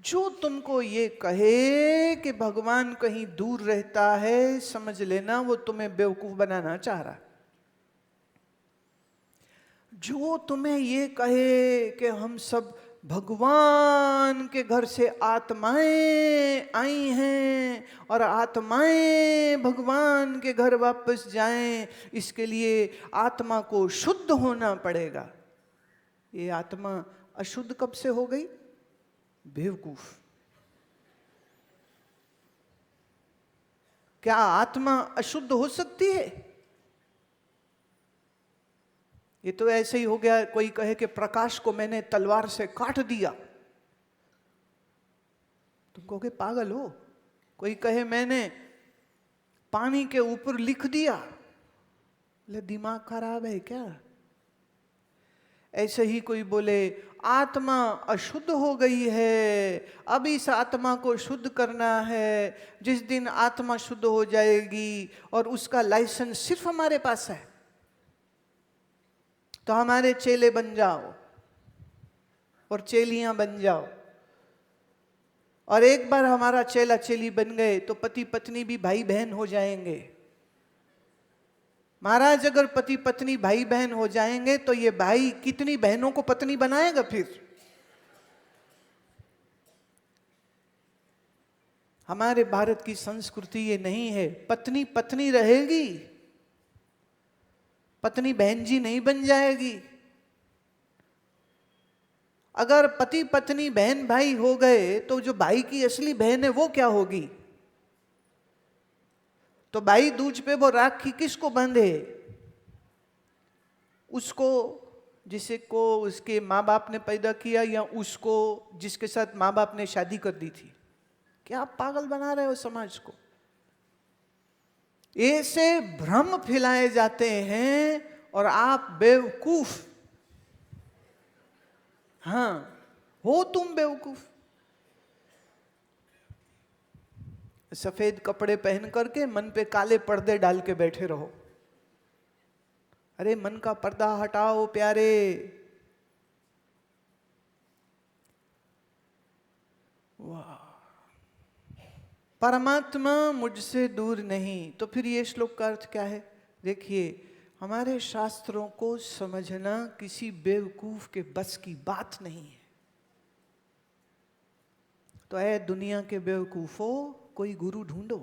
जो तुमको ये कहे कि भगवान कहीं दूर रहता है, समझ लेना वो तुम्हें बेवकूफ बनाना चाह रहा। जो तुम्हें ये कहे कि हम सब भगवान के घर से आत्माएं आई हैं और आत्माएं भगवान के घर वापस जाएं, इसके लिए आत्मा को शुद्ध होना पड़ेगा। ये आत्मा अशुद्ध कब से हो गई? बेवकूफ। क्या आत्मा अशुद्ध हो सकती है? ये तो ऐसे ही हो गया, कोई कहे कि प्रकाश को मैंने तलवार से काट दिया, तुम कहोगे पागल हो। कोई कहे मैंने पानी के ऊपर लिख दिया, ले दिमाग खराब है क्या? ऐसे ही कोई बोले आत्मा अशुद्ध हो गई है, अब इस आत्मा को शुद्ध करना है, जिस दिन आत्मा शुद्ध हो जाएगी और उसका लाइसेंस सिर्फ हमारे पास है तो हमारे चेले बन जाओ और चेलियां बन जाओ। और एक बार हमारा चेला चेली बन गए तो पति पत्नी भी भाई बहन हो जाएंगे। महाराज अगर पति पत्नी भाई बहन हो जाएंगे तो ये भाई कितनी बहनों को पत्नी बनाएगा फिर? हमारे भारत की संस्कृति ये नहीं है। पत्नी पत्नी रहेगी, पत्नी बहन जी नहीं बन जाएगी। अगर पति पत्नी बहन भाई हो गए तो जो भाई की असली बहन है वो क्या होगी? तो भाई दूज पे वो राखी किसको बांधे? उसको जिसे को उसके माँ बाप ने पैदा किया या उसको जिसके साथ माँ बाप ने शादी कर दी थी? क्या आप पागल बना रहे हो समाज को? ऐसे भ्रम फैलाए जाते हैं और आप बेवकूफ। हाँ, हो तुम बेवकूफ। सफेद कपड़े पहन करके मन पे काले पर्दे डाल के बैठे रहो। अरे मन का पर्दा हटाओ प्यारे। वाह, परमात्मा मुझसे दूर नहीं। तो फिर ये श्लोक का अर्थ क्या है? देखिए, हमारे शास्त्रों को समझना किसी बेवकूफ के बस की बात नहीं है। तो ऐ दुनिया के बेवकूफों, कोई गुरु ढूंढो,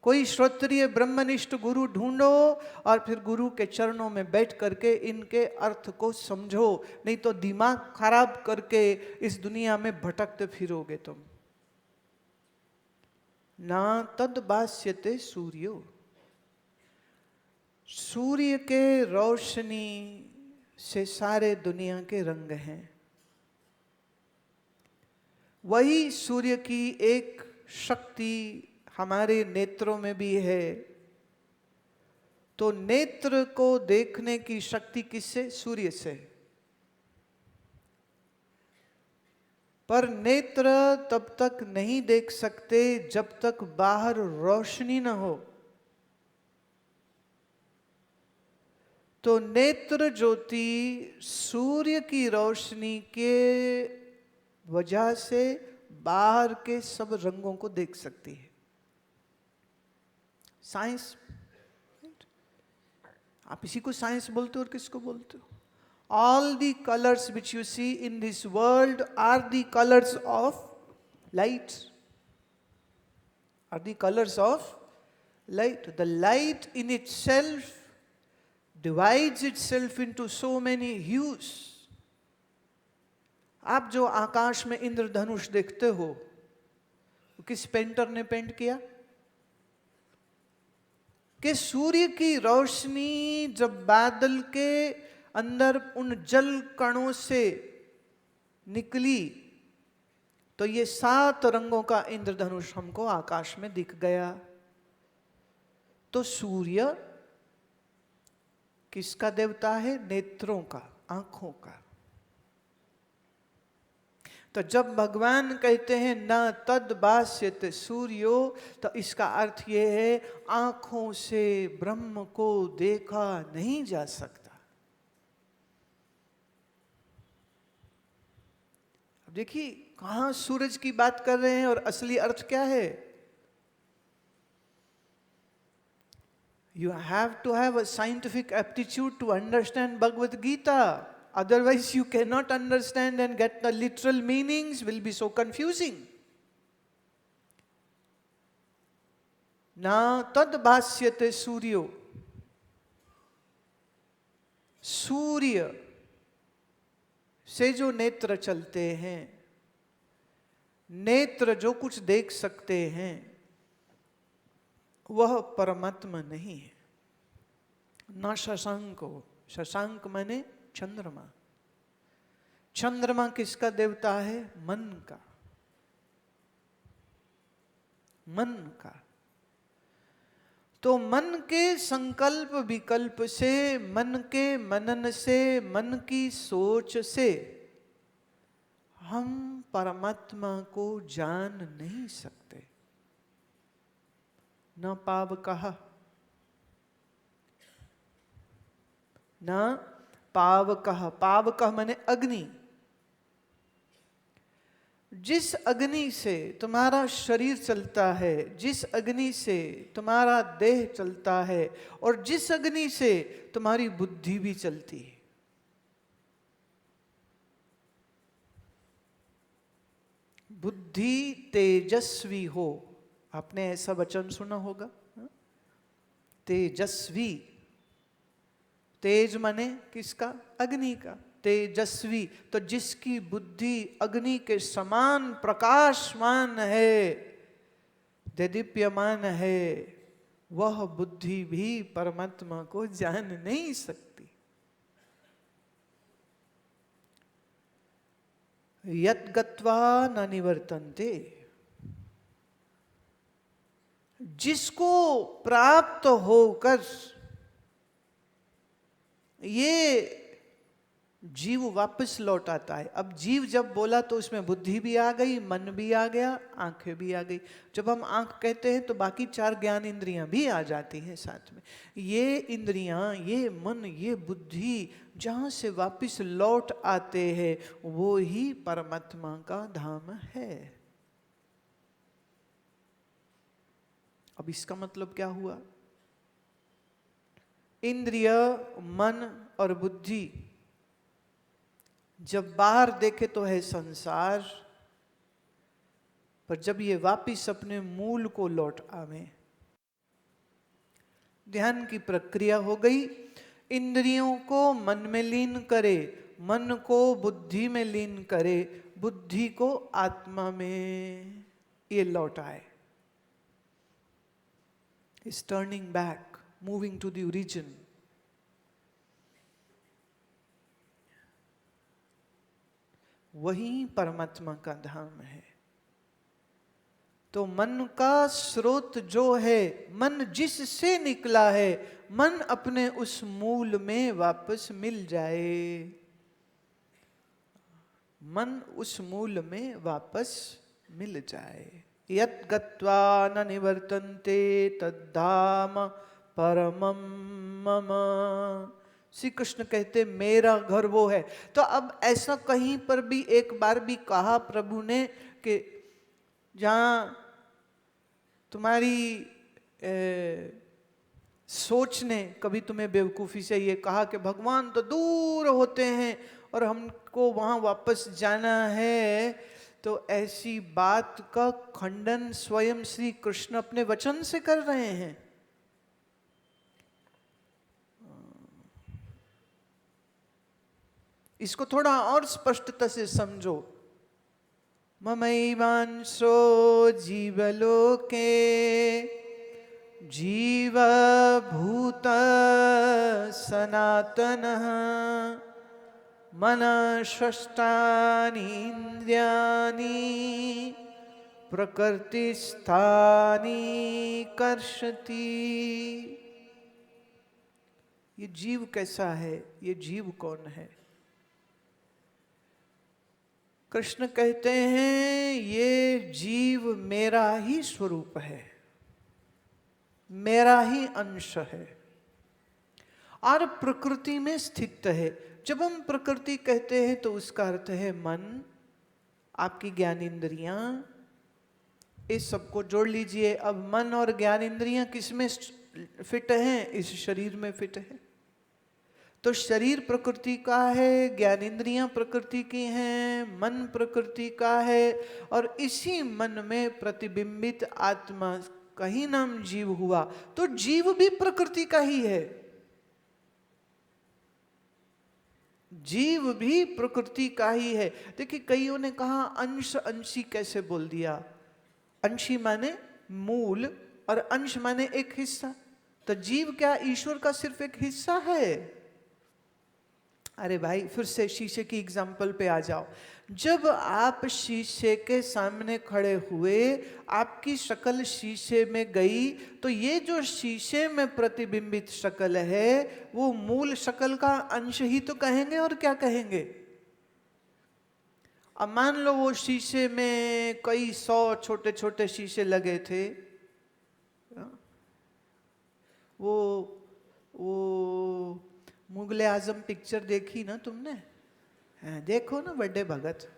कोई श्रोत्रिय ब्रह्मनिष्ठ गुरु ढूंढो और फिर गुरु के चरणों में बैठ करके इनके अर्थ को समझो, नहीं तो दिमाग खराब करके इस दुनिया में भटकते फिरोगे तुम। ना तद भास्यते सूर्यो, सूर्य के रोशनी से सारे दुनिया के रंग हैं। वही सूर्य की एक शक्ति हमारे नेत्रों में भी है। तो नेत्र को देखने की शक्ति किससे? सूर्य से। पर नेत्र तब तक नहीं देख सकते जब तक बाहर रोशनी न हो। तो नेत्र ज्योति सूर्य की रोशनी के वजह से बाहर के सब रंगों को देख सकती है। साइंस, आप इसी को साइंस बोलते हो और किसको बोलते हो? All the colors which you see in this world are the colors of light. Are the colors of light. The light in itself divides itself into so many hues. आप जो आकाश में इंद्रधनुष देखते हो, वो किस पेंटर ने पेंट किया? कि सूर्य की रोशनी जब बादल के अंदर उन जल कणों से निकली तो ये 7 रंगों का इंद्रधनुष हमको आकाश में दिख गया। तो सूर्य किसका देवता है? नेत्रों का, आंखों का। तो जब भगवान कहते हैं न तद भास्यते सूर्यो, तो इसका अर्थ ये है आंखों से ब्रह्म को देखा नहीं जा सकता। देखिए कहाँ सूरज की बात कर रहे हैं और असली अर्थ क्या है। You have to have a scientific aptitude to understand Bhagavad Gita. Otherwise, you cannot understand and get the literal meanings, will be so confusing. Na tad bhasyate suryo. सूर्य से जो नेत्र चलते हैं, नेत्र जो कुछ देख सकते हैं, वह परमात्मा नहीं है। न शशांक हो, शशांक माने चंद्रमा। चंद्रमा किसका देवता है? मन का। मन का। तो मन के संकल्प विकल्प से, मन के मनन से, मन की सोच से हम परमात्मा को जान नहीं सकते। न पावकः, न पावकः। पावकः माने अग्नि। जिस अग्नि से तुम्हारा शरीर चलता है, जिस अग्नि से तुम्हारा देह चलता है, और जिस अग्नि से तुम्हारी बुद्धि भी चलती है, बुद्धि तेजस्वी हो। आपने ऐसा वचन सुना होगा, तेजस्वी। तेज माने किसका? अग्नि का। तेजस्वी, तो जिसकी बुद्धि अग्नि के समान प्रकाशमान है, देदीप्यमान है, वह बुद्धि भी परमात्मा को जान नहीं सकती। यत् गत्वा न निवर्तन्ते। जिसको प्राप्त होकर ये जीव वापस लौट आता है। अब जीव जब बोला तो उसमें बुद्धि भी आ गई, मन भी आ गया, आंखें भी आ गई। जब हम आंख कहते हैं तो बाकी 4 ज्ञान इंद्रियां भी आ जाती हैं साथ में। ये इंद्रियां, ये मन, ये बुद्धि जहां से वापस लौट आते हैं, वो ही परमात्मा का धाम है। अब इसका मतलब क्या हुआ? इंद्रिय, मन और बुद्धि जब बाहर देखे तो है संसार, पर जब ये वापिस अपने मूल को लौट आवे, ध्यान की प्रक्रिया हो गई। इंद्रियों को मन में लीन करे, मन को बुद्धि में लीन करे, बुद्धि को आत्मा में ये लौट आए। Is turning back, moving to the origin. वही परमात्मा का धाम है। तो मन का स्रोत जो है, मन जिससे निकला है, मन अपने उस मूल में वापस मिल जाए। मन उस मूल में वापस मिल जाए। यत् गत्वा न निवर्तन्ते तद्धाम परमं मम। श्री कृष्ण कहते मेरा घर वो है। तो अब ऐसा कहीं पर भी एक बार भी कहा प्रभु ने कि जहाँ तुम्हारी सोच ने कभी तुम्हें बेवकूफ़ी से ये कहा कि भगवान तो दूर होते हैं और हमको वहाँ वापस जाना है, तो ऐसी बात का खंडन स्वयं श्री कृष्ण अपने वचन से कर रहे हैं। इसको थोड़ा और स्पष्टता से समझो। ममैवांशो जीवलोके जीवभूत सनातनः मनःषष्ठानि इन्द्रियाणि प्रकृतिस्थानि कर्षति। ये जीव कैसा है? ये जीव कौन है? कृष्ण कहते हैं ये जीव मेरा ही स्वरूप है, मेरा ही अंश है और प्रकृति में स्थित है। जब हम प्रकृति कहते हैं तो उसका अर्थ है मन, आपकी ज्ञान इंद्रियां, इस सबको जोड़ लीजिए। अब मन और ज्ञान इंद्रियां किस में फिट हैं? इस शरीर में फिट है। तो शरीर प्रकृति का है, ज्ञान इंद्रियां प्रकृति की हैं, मन प्रकृति का है, और इसी मन में प्रतिबिंबित आत्मा का ही नाम जीव हुआ। तो जीव भी प्रकृति का ही है, जीव भी प्रकृति का ही है। देखिए कईयों ने कहा अंश अंशी कैसे बोल दिया? अंशी माने मूल और अंश माने एक हिस्सा। तो जीव क्या ईश्वर का सिर्फ एक हिस्सा है? अरे भाई फिर से शीशे की एग्जाम्पल पे आ जाओ। जब आप शीशे के सामने खड़े हुए, आपकी शक्ल शीशे में गई, तो ये जो शीशे में प्रतिबिंबित शक्ल है वो मूल शक्ल का अंश ही तो कहेंगे, और क्या कहेंगे? अब मान लो वो शीशे में कई 100 छोटे छोटे शीशे लगे थे। वो मुगले आजम पिक्चर देखी ना तुमने? देखो ना बड़े भगत,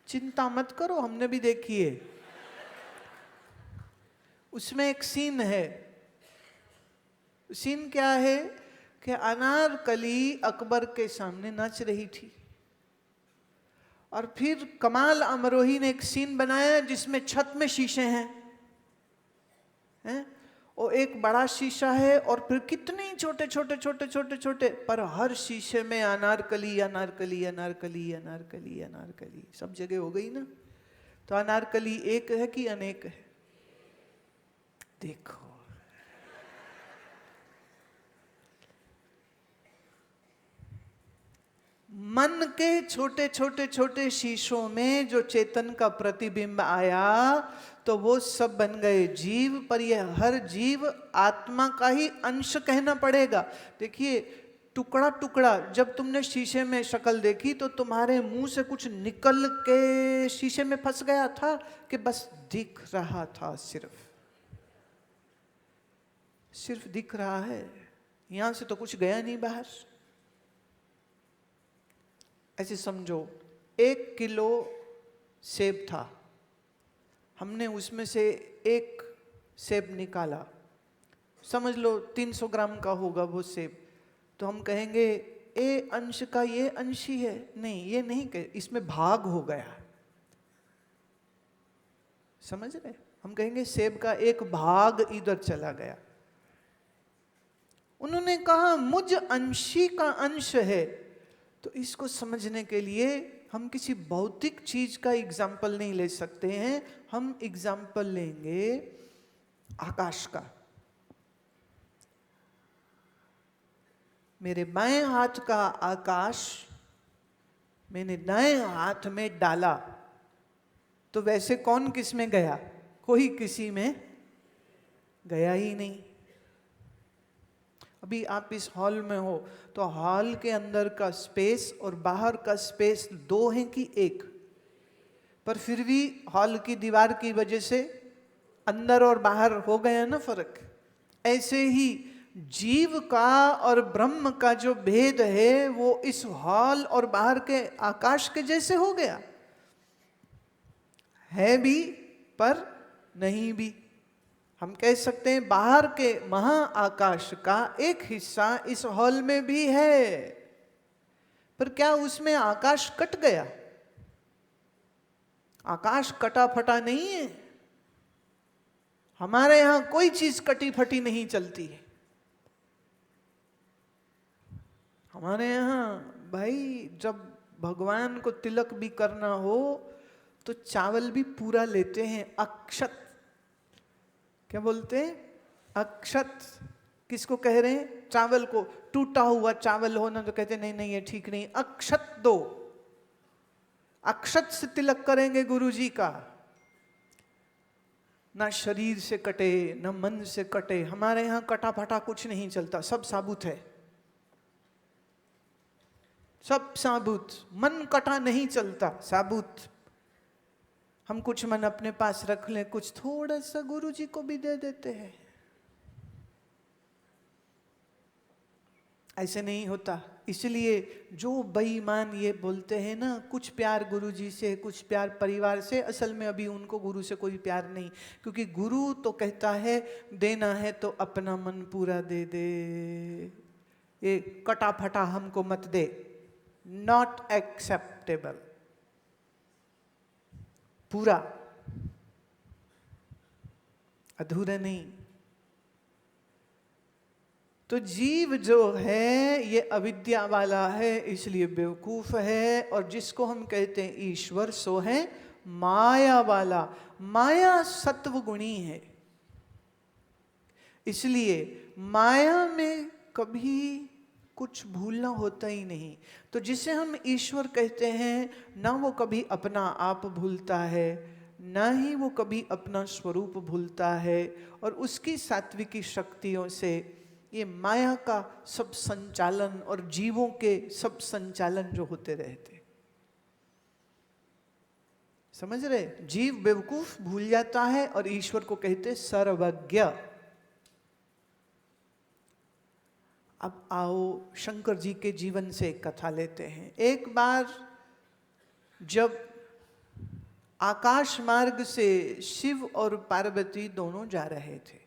चिंता मत करो, हमने भी देखी है। उसमें एक सीन है। सीन क्या है कि अनारकली अकबर के सामने नाच रही थी, और फिर कमाल अमरोही ने एक सीन बनाया जिसमें छत में शीशे हैं, और एक बड़ा शीशा है, और फिर कितने छोटे छोटे छोटे छोटे छोटे, पर हर शीशे में अनारकली अनारकली अनारकली अनारकली अनारकली, सब जगह हो गई ना। तो अनारकली एक है कि अनेक है? देखो, मन के छोटे छोटे छोटे शीशों में जो चेतन का प्रतिबिंब आया, तो वो सब बन गए जीव। पर ये हर जीव आत्मा का ही अंश कहना पड़ेगा। देखिए टुकड़ा टुकड़ा, जब तुमने शीशे में शक्ल देखी तो तुम्हारे मुंह से कुछ निकल के शीशे में फंस गया था कि बस दिख रहा था? सिर्फ दिख रहा है, यहां से तो कुछ गया नहीं बाहर। ऐसे समझो 1 किलो सेब था, हमने उसमें से 1 सेब निकाला, समझ लो 300 ग्राम का होगा वो सेब। तो हम कहेंगे ए अंश का ये अंश ही है? नहीं, ये नहीं कहे, इसमें भाग हो गया। समझ रहे? हम कहेंगे सेब का एक भाग इधर चला गया। उन्होंने कहा मुझ अंशी का अंश है। तो इसको समझने के लिए हम किसी भौतिक चीज का एग्जाम्पल नहीं ले सकते हैं, हम एग्जाम्पल लेंगे आकाश का। मेरे बाएं हाथ का आकाश मैंने दाएं हाथ में डाला, तो वैसे कौन किस में गया? कोई किसी में गया ही नहीं। अभी आप इस हॉल में हो, तो हॉल के अंदर का स्पेस और बाहर का स्पेस 2 है कि 1? पर फिर भी हॉल की दीवार की वजह से अंदर और बाहर हो गया ना फर्क। ऐसे ही जीव का और ब्रह्म का जो भेद है वो इस हॉल और बाहर के आकाश के जैसे हो गया है भी, पर नहीं भी। हम कह सकते हैं बाहर के महाआकाश का एक हिस्सा इस हॉल में भी है, पर क्या उसमें आकाश कट गया? आकाश कटा फटा नहीं है। हमारे यहां कोई चीज कटी फटी नहीं चलती है। हमारे यहां भाई जब भगवान को तिलक भी करना हो तो चावल भी पूरा लेते हैं, अक्षत। क्या बोलते हैं? अक्षत। किसको कह रहे हैं? चावल को। टूटा हुआ चावल हो ना तो कहते नहीं नहीं ये ठीक नहीं, अक्षत दो। अक्षत से तिलक करेंगे गुरुजी का। ना शरीर से कटे ना मन से कटे। हमारे यहां कटा फटा कुछ नहीं चलता, सब साबुत है, सब साबुत। मन कटा नहीं चलता, साबुत। हम कुछ मन अपने पास रख लें, कुछ थोड़ा सा गुरुजी को भी दे देते हैं। ऐसे नहीं होता। इसलिए जो बेईमान ये बोलते हैं ना, कुछ प्यार गुरुजी से, कुछ प्यार परिवार से, असल में अभी उनको गुरु से कोई प्यार नहीं, क्योंकि गुरु तो कहता है देना है तो अपना मन पूरा दे दे, ये कटा फटा हमको मत दे, नॉट एक्सेप्टेबल, पूरा, अधूरा नहीं। तो जीव जो है ये अविद्या वाला है, इसलिए बेवकूफ है, और जिसको हम कहते हैं ईश्वर सो है माया वाला। माया सत्व गुणी है, इसलिए माया में कभी कुछ भूलना होता ही नहीं। तो जिसे हम ईश्वर कहते हैं, ना वो कभी अपना आप भूलता है, ना ही वो कभी अपना स्वरूप भूलता है, और उसकी सात्विकी शक्तियों से ये माया का सब संचालन और जीवों के सब संचालन जो होते रहते। समझ रहे? जीव बेवकूफ भूल जाता है और ईश्वर को कहते सर्वज्ञ। अब आओ शंकर जी के जीवन से एक कथा लेते हैं। एक बार जब आकाश मार्ग से शिव और पार्वती दोनों जा रहे थे,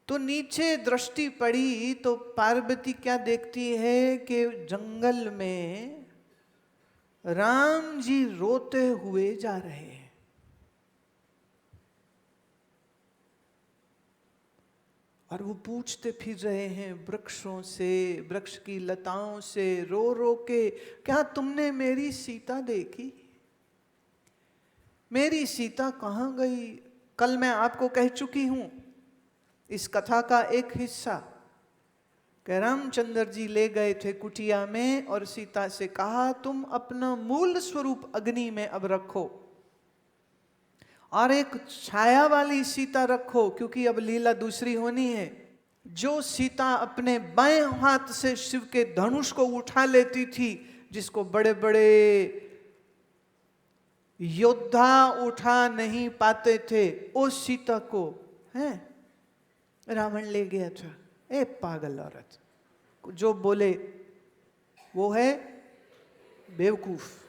तो नीचे दृष्टि पड़ी तो पार्वती क्या देखती है कि जंगल में राम जी रोते हुए जा रहे हैं। और वो पूछते फिर रहे हैं वृक्षों से, वृक्ष की लताओं से, रो रो के, क्या तुमने मेरी सीता देखी? मेरी सीता कहाँ गई? कल मैं आपको कह चुकी हूं इस कथा का एक हिस्सा, कि रामचंद्र जी ले गए थे कुटिया में और सीता से कहा तुम अपना मूल स्वरूप अग्नि में अब रखो, और एक छाया वाली सीता रखो, क्योंकि अब लीला दूसरी होनी है। जो सीता अपने बाएं हाथ से शिव के धनुष को उठा लेती थी, जिसको बड़े बड़े योद्धा उठा नहीं पाते थे, उस सीता को है रावण ले गया था। ए पागल औरत, जो बोले वो है बेवकूफ।